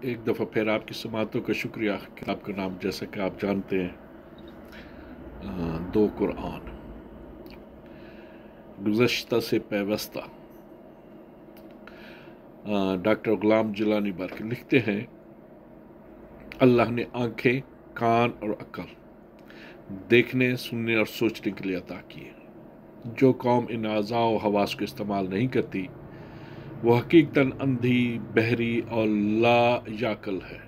ایک دفعہ پھر آپ کی سماعتوں کا شکریہ۔ کتاب کا نام جیسا کہ آپ جانتے ہیں دو قرآن، گزشتہ سے پیوستہ۔ ڈاکٹر غلام جیلانی برق لکھتے ہیں، اللہ نے آنکھیں، کان اور عقل دیکھنے، سننے اور سوچنے کے لیے عطا کی ہے۔ جو قوم ان اعضاء و حواس کو استعمال نہیں کرتی وہ حقیقتاً اندھی، بہری اور لا یعقل ہے۔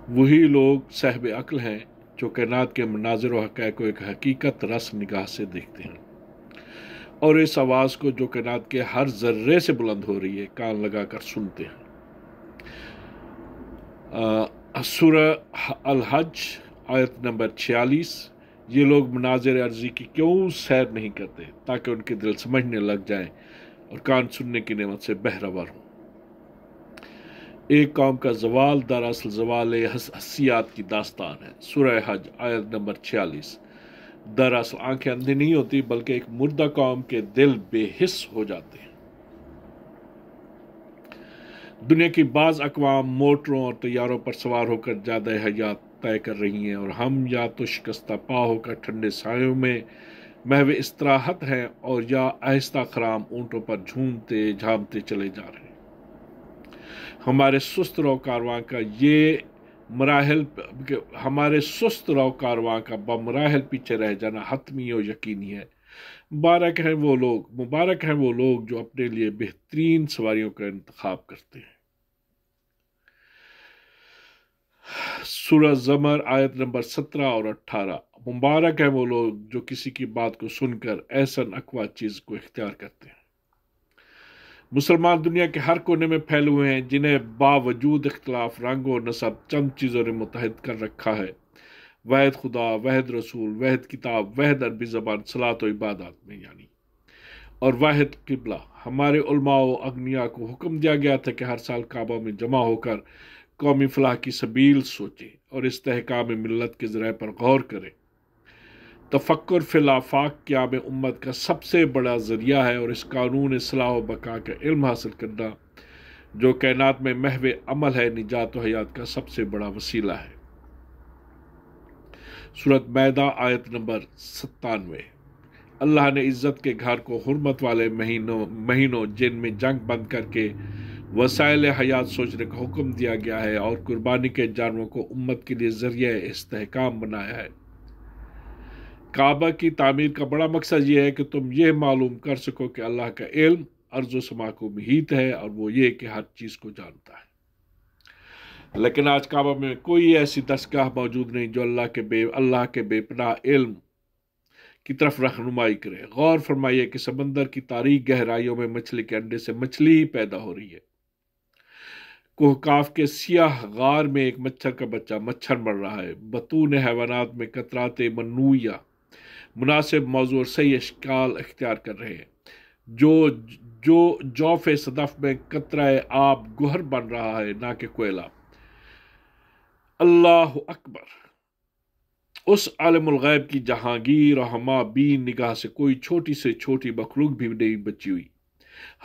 وہی لوگ صاحب عقل ہیں جو کائنات کے مناظر و حقائق کو ایک حقیقت رس نگاہ سے دیکھتے ہیں، اور اس آواز کو جو کائنات کے ہر ذرے سے بلند ہو رہی ہے کان لگا کر سنتے ہیں۔ سورہ الحج آیت نمبر 46۔ یہ لوگ مناظر عرضی کی کیوں سیر نہیں کرتے تاکہ ان کے دل سمجھنے لگ جائیں اور کان سننے کی نعمت سے بہرور ہوں۔ ایک قوم کا زوال دراصل زوال حسیات کی داستان ہے۔ سورہ حج آیت نمبر 46۔ دراصل آنکھیں اندھی نہیں ہوتی بلکہ ایک مردہ قوم کے دل بے حس ہو جاتے ہیں۔ دنیا کی بعض اقوام موٹروں اور طیاروں پر سوار ہو کر زیادہ حیات طے کر رہی ہیں، اور ہم یا تو شکستہ پا ہو کر ٹھنڈے سایوں میں محو استراحت ہیں اور یا آہستہ خرام اونٹوں پر جھامتے چلے جا رہے ہیں۔ ہمارے سست رو کارواں کا بمراحل پیچھے رہ جانا حتمی و یقینی ہے۔ مبارک ہیں وہ لوگ جو اپنے لیے بہترین سواریوں کا انتخاب کرتے ہیں۔ سورہ زمر آیت نمبر 17 اور 18۔ مبارک ہیں وہ لوگ جو کسی کی بات کو سن کر احسن اقوا چیز کو اختیار کرتے ہیں۔ مسلمان دنیا کے ہر کونے میں پھیلے ہوئے ہیں، جنہیں باوجود اختلاف رنگ و نسب چند چیزوں نے متحد کر رکھا ہے: واحد خدا، واحد رسول، واحد کتاب، واحد عربی زبان، صلاۃ و عبادات میں اور واحد قبلہ۔ ہمارے علماء و اغنیاء کو حکم دیا گیا تھا کہ ہر سال کعبہ میں جمع ہو کر قومی فلاح کی سبیل سوچیں اور استحکام ملت کے ذرائع پر غور کریں۔ تفکر فی الآفاق قیام امت کا سب سے بڑا ذریعہ ہے، اور اس قانون اصلاح و بقا کا علم حاصل کرنا جو کائنات میں محو عمل ہے، نجات و حیات کا سب سے بڑا وسیلہ ہے۔ سورۃ مائدہ آیت نمبر 97۔ اللہ نے عزت کے گھر کو حرمت والے مہینوں جن میں جنگ بند کر کے وسائل حیات سوچنے کا حکم دیا گیا ہے اور قربانی کے جانوروں کو امت کے لیے ذریعہ استحکام بنایا ہے۔ کعبہ کی تعمیر کا بڑا مقصد یہ ہے کہ تم یہ معلوم کر سکو کہ اللہ کا علم ارض و سما کو محیط ہے، اور وہ یہ کہ ہر چیز کو جانتا ہے۔ لیکن آج کعبہ میں کوئی ایسی دستگاہ موجود نہیں جو اللہ کے بے پناہ علم کی طرف رہنمائی کرے۔ غور فرمائیے کہ سمندر کی تاریک گہرائیوں میں مچھلی کے انڈے سے مچھلی ہی پیدا ہو رہی ہے۔ کوہکاف کے سیاہ غار میں ایک مچھر کا بچہ مچھر مر رہا ہے۔ بطون حیوانات میں قطرات منویہ مناسب موضوع اور صحیح اشکال اختیار کر رہے ہیں۔ جو جوف صدف میں قطرہ آب گوہر بن رہا ہے، نہ کہ کوئلہ۔ اللہ اکبر۔ اس عالم الغیب کی جہانگیر اور ہما بین نگاہ سے کوئی چھوٹی سے چھوٹی مخلوق بھی نہیں بچی ہوئی۔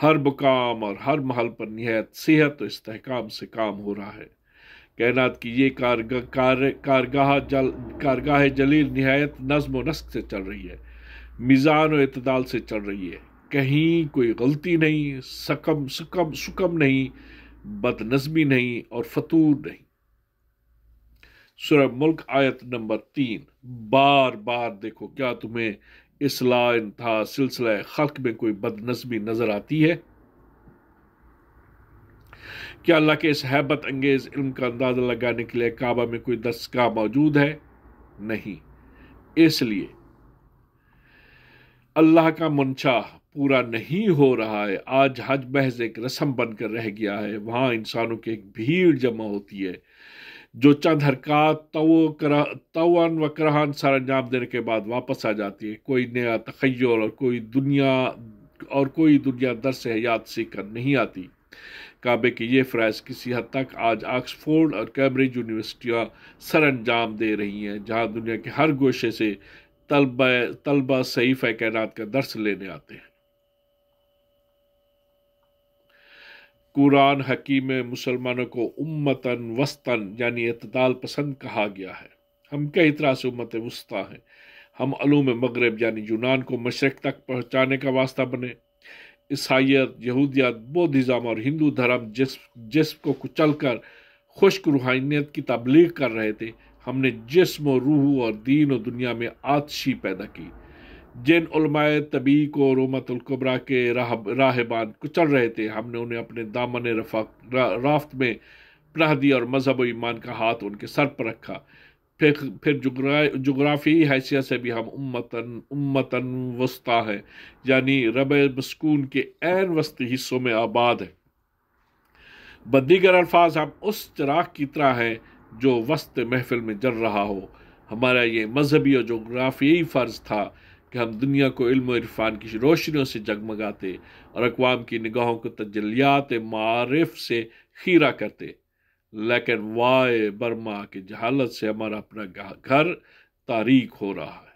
ہر مقام اور ہر محل پر نہایت صحت و استحکام سے کام ہو رہا ہے۔ کائنات کی یہ کارگاہ جلیل نہایت نظم و نسق سے چل رہی ہے، میزان و اعتدال سے چل رہی ہے۔ کہیں کوئی غلطی نہیں، سکم نہیں، بد نظمی نہیں اور فتور نہیں۔ سورہ ملک آیت نمبر 3۔ بار بار دیکھو، کیا تمہیں اصلاح انتہا سلسلہ خلق میں کوئی بد نظمی نظر آتی ہے؟ کیا اللہ کے اس ہیبت انگیز علم کا اندازہ لگانے کے لیے کعبہ میں کوئی دستگاہ موجود ہے؟ نہیں۔ اس لیے اللہ کا منشا پورا نہیں ہو رہا ہے۔ آج حج محض ایک رسم بن کر رہ گیا ہے۔ وہاں انسانوں کی ایک بھیڑ جمع ہوتی ہے جو چند حرکات طوعاً و کرہاً سر انجام دینے کے بعد واپس آ جاتی ہے۔ کوئی نیا تخیل اور کوئی دنیا درس حیات سیکھ کر نہیں آتی۔ کعبے کے یہ فرائض کسی حد تک آج آکسفورڈ اور کیمبرج یونیورسٹیاں سر انجام دے رہی ہیں، جہاں دنیا کے ہر گوشے سے طلبہ صحیفہ کائنات کا درس لینے آتے ہیں۔ قرآن حکیم میں مسلمانوں کو امتن وسطن یعنی اعتدال پسند کہا گیا ہے۔ ہم کئی طرح سے امت وسطیٰ ہیں۔ ہم علوم مغرب یعنی یونان کو مشرق تک پہنچانے کا واسطہ بنے۔ عیسائیت، یہودیت، بودھزم اور ہندو دھرم جسم کو کچل کر خشک روحانیت کی تبلیغ کر رہے تھے، ہم نے جسم و روح اور دین و دنیا میں آتشی پیدا کی۔ جن علماء طبی کو رومت الکبریٰ کے راہبان کچل رہے تھے، ہم نے انہیں اپنے دامن رافت میں پناہ دی اور مذہب و ایمان کا ہاتھ ان کے سر پر رکھا۔ پھر جغرافیائی حیثیت سے بھی ہم امتن وسطیٰ ہیں، یعنی ربع مسکون کے عین وسطی حصوں میں آباد ہیں۔ بدیگر الفاظ ہم اس چراغ کی طرح ہیں جو وسط محفل میں جل رہا ہو۔ ہمارا یہ مذہبی اور جغرافیائی فرض تھا کہ ہم دنیا کو علم و عرفان کی روشنیوں سے جگمگاتے اور اقوام کی نگاہوں کو تجلیات معارف سے خیرہ کرتے، لیکن وائے برما کی جہالت سے ہمارا اپنا گھر تاریک ہو رہا ہے۔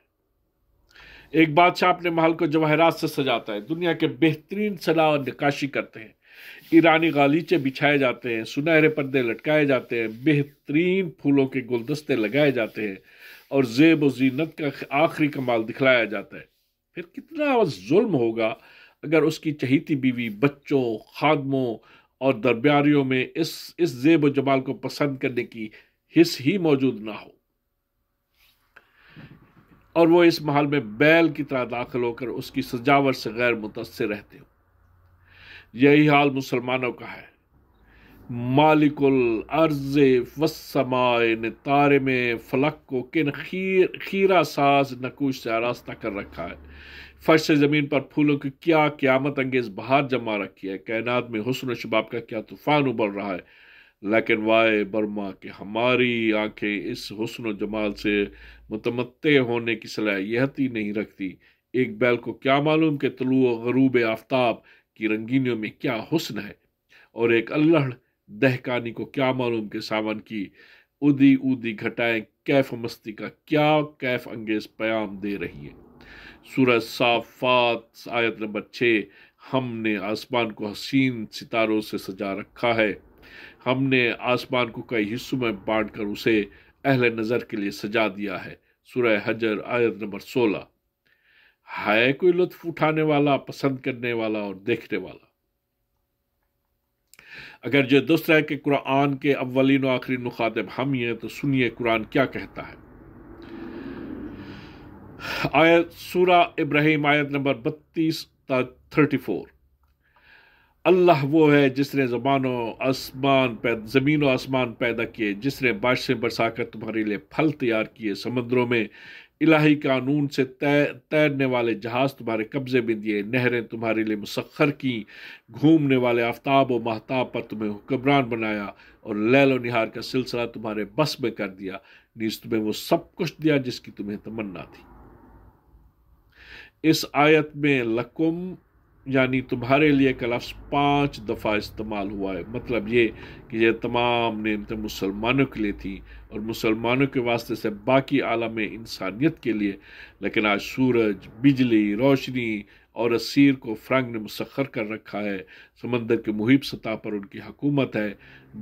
ایک بادشاہ اپنے محل کو جواہرات سے سجاتا ہے، دنیا کے بہترین صلاح اور نقاشی کرتے ہیں، ایرانی غالیچے بچھائے جاتے ہیں، سنہرے پردے لٹکائے جاتے ہیں، بہترین پھولوں کے گلدستے لگائے جاتے ہیں اور زیب و زینت کا آخری کمال دکھلایا جاتا ہے۔ پھر کتنا ظلم ہوگا اگر اس کی چہیتی بیوی، بچوں، خادموں اور درباریوں میں اس زیب و جمال کو پسند کرنے کی حس ہی موجود نہ ہو، اور وہ اس محل میں بیل کی طرح داخل ہو کر اس کی سجاوٹ سے غیر متاثر رہتے ہو۔ یہی حال مسلمانوں کا ہے۔ مالک الارض والسماء نے تارے میں فلک کو کن خیرہ ساز نقوش سے آراستہ کر رکھا ہے۔ فرش زمین پر پھولوں کی کیا قیامت انگیز بہار جما رکھی ہے، کائنات میں حسن و شباب کا کیا طوفان ابل رہا ہے، لیکن وائے برما کہ ہماری آنکھیں اس حسن و جمال سے متمتع ہونے کی صلاحیت ہی نہیں رکھتی۔ ایک بیل کو کیا معلوم کہ طلوع و غروب آفتاب کی رنگینیوں میں کیا حسن ہے، اور ایک اللہ دہکانی کو کیا معلوم کہ ساون کی اودی گھٹائیں کیف مستی کا کیا کیف انگیز پیام دے رہی ہیں۔ سورہ صافات آیت نمبر 6۔ ہم نے آسمان کو حسین ستاروں سے سجا رکھا ہے، ہم نے آسمان کو کئی حصوں میں بانٹ کر اسے اہل نظر کے لیے سجا دیا ہے۔ سورہ حجر آیت نمبر 16۔ ہے کوئی لطف اٹھانے والا، پسند کرنے والا اور دیکھنے والا؟ اگر جو درست ہے کہ قرآن کے اولین و آخرین مخاطب ہم ہی ہیں، تو سنیے قرآن کیا کہتا ہے۔ سورہ ابراہیم آیت نمبر 32-34۔ اللہ وہ ہے جس نے زمین و آسمان پیدا کیے، جس نے بارشیں برسا کر تمہارے لیے پھل تیار کیے، سمندروں میں الہی قانون سے تیرنے والے جہاز تمہارے قبضے میں دیے، نہریں تمہارے لیے مسخر کی، گھومنے والے آفتاب و مہتاب پر تمہیں حکمران بنایا، اور لیل و نہار کا سلسلہ تمہارے بس میں کر دیا، نیز تمہیں وہ سب کچھ دیا جس کی تمہیں تمنا تھی۔ اس آیت میں لکم یعنی تمہارے لیے کا لفظ 5 دفعہ استعمال ہوا ہے۔ مطلب یہ کہ یہ تمام نعمتیں مسلمانوں کے لیے تھیں اور مسلمانوں کے واسطے سے باقی عالم انسانیت کے لیے، لیکن آج سورج، بجلی، روشنی اور اسیر کو فرنگ نے مسخر کر رکھا ہے، سمندر کے محیط سطح پر ان کی حکومت ہے،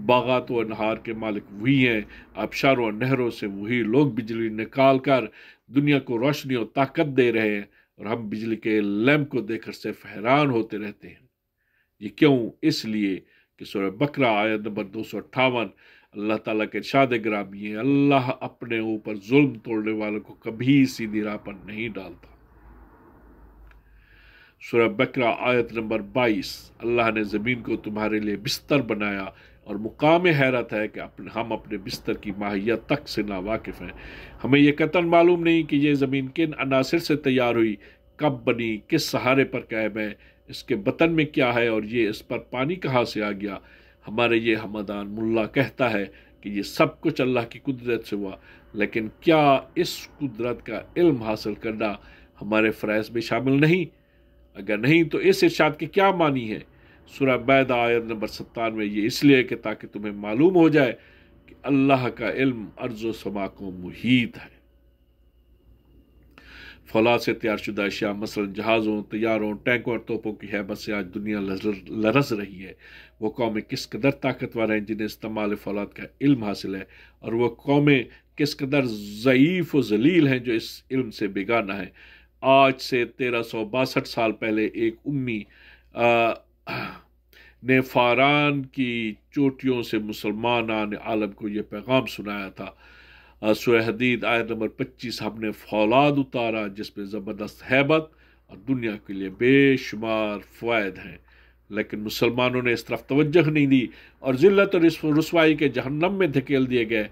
باغات و انہار کے مالک وہی ہیں، آبشاروں اور نہروں سے وہی لوگ بجلی نکال کر دنیا کو روشنی اور طاقت دے رہے ہیں، اور ہم بجلی کے لیمپ کو دیکھ کر صرف حیران ہوتے رہتے ہیں۔ یہ کیوں؟ اس لیے کہ سورہ بقرہ آیت نمبر 258 اللہ تعالیٰ کے ارشاد گرامی ہے، اللہ اپنے اوپر ظلم توڑنے والوں کو کبھی سیدھی راہ پر نہیں ڈالتا۔ سورہ بقرہ آیت نمبر 22۔ اللہ نے زمین کو تمہارے لیے بستر بنایا، اور مقام حیرت ہے کہ ہم اپنے بستر کی ماہیت تک سے ناواقف ہیں۔ ہمیں یہ قطعاً معلوم نہیں کہ یہ زمین کن عناصر سے تیار ہوئی، کب بنی، کس سہارے پر قائم ہے، اس کے بطن میں کیا ہے، اور یہ اس پر پانی کہاں سے آ گیا۔ ہمارے یہ ہمدان ملا کہتا ہے کہ یہ سب کچھ اللہ کی قدرت سے ہوا، لیکن کیا اس قدرت کا علم حاصل کرنا ہمارے فرائض میں شامل نہیں؟ اگر نہیں تو اس ارشاد کے کیا معنی ہے؟ سورہ مائدہ آیت نمبر 97۔ یہ اس لیے کہ تاکہ تمہیں معلوم ہو جائے کہ اللہ کا علم ارض و سما کو محیط ہے۔ فولاد سے تیار شدہ اشیاء مثلا جہازوں، طیاروں، ٹینکوں اور توپوں کی ہیبت سے آج دنیا لرز رہی ہے۔ وہ قومیں کس قدر طاقتور ہیں جنہیں استعمال فولاد کا علم حاصل ہے، اور وہ قومیں کس قدر ضعیف و ذلیل ہیں جو اس علم سے بیگانہ ہیں۔ آج سے 1362 سال پہلے ایک امی نے فاران کی چوٹیوں سے مسلمان عالم کو یہ پیغام سنایا تھا۔ سورہ حدید آیت نمبر 25، ہم نے فولاد اتارا جس میں زبردست ہیبت اور دنیا کے لیے بے شمار فوائد ہیں، لیکن مسلمانوں نے اس طرف توجہ نہیں دی اور ذلت اور رسوائی کے جہنم میں دھکیل دیے گئے۔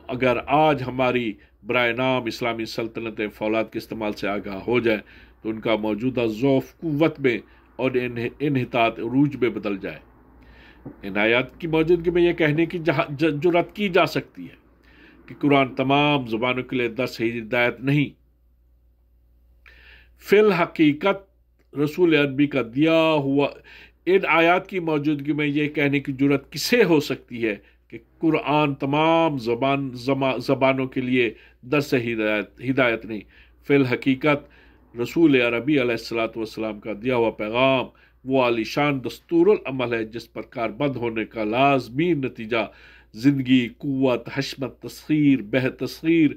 اگر آج ہماری برائے نام اسلامی سلطنتیں فولاد کے استعمال سے آگاہ ہو جائیں تو ان کا موجودہ ضعف قوت میں اور انحطاط عروج میں بدل جائے۔ ان آیات کی موجودگی میں یہ کہنے کی جرات کی جا سکتی ہے کہ قرآن تمام زبانوں کے لیے درس ہدایت نہیں۔ فی الحقیقت رسول عربی کا دیا ہوا ان آیات کی موجودگی میں یہ کہنے کی جرات کسے ہو سکتی ہے کہ قرآن تمام زبانوں کے لیے درس ہدایت نہیں۔ فی الحقیقت رسول عربی علیہ السلام کا دیا ہوا پیغام وہ عالی شان دستور العمل ہے جس پر کاربند ہونے کا لازمی نتیجہ زندگی، قوت، حشمت، تسخیر،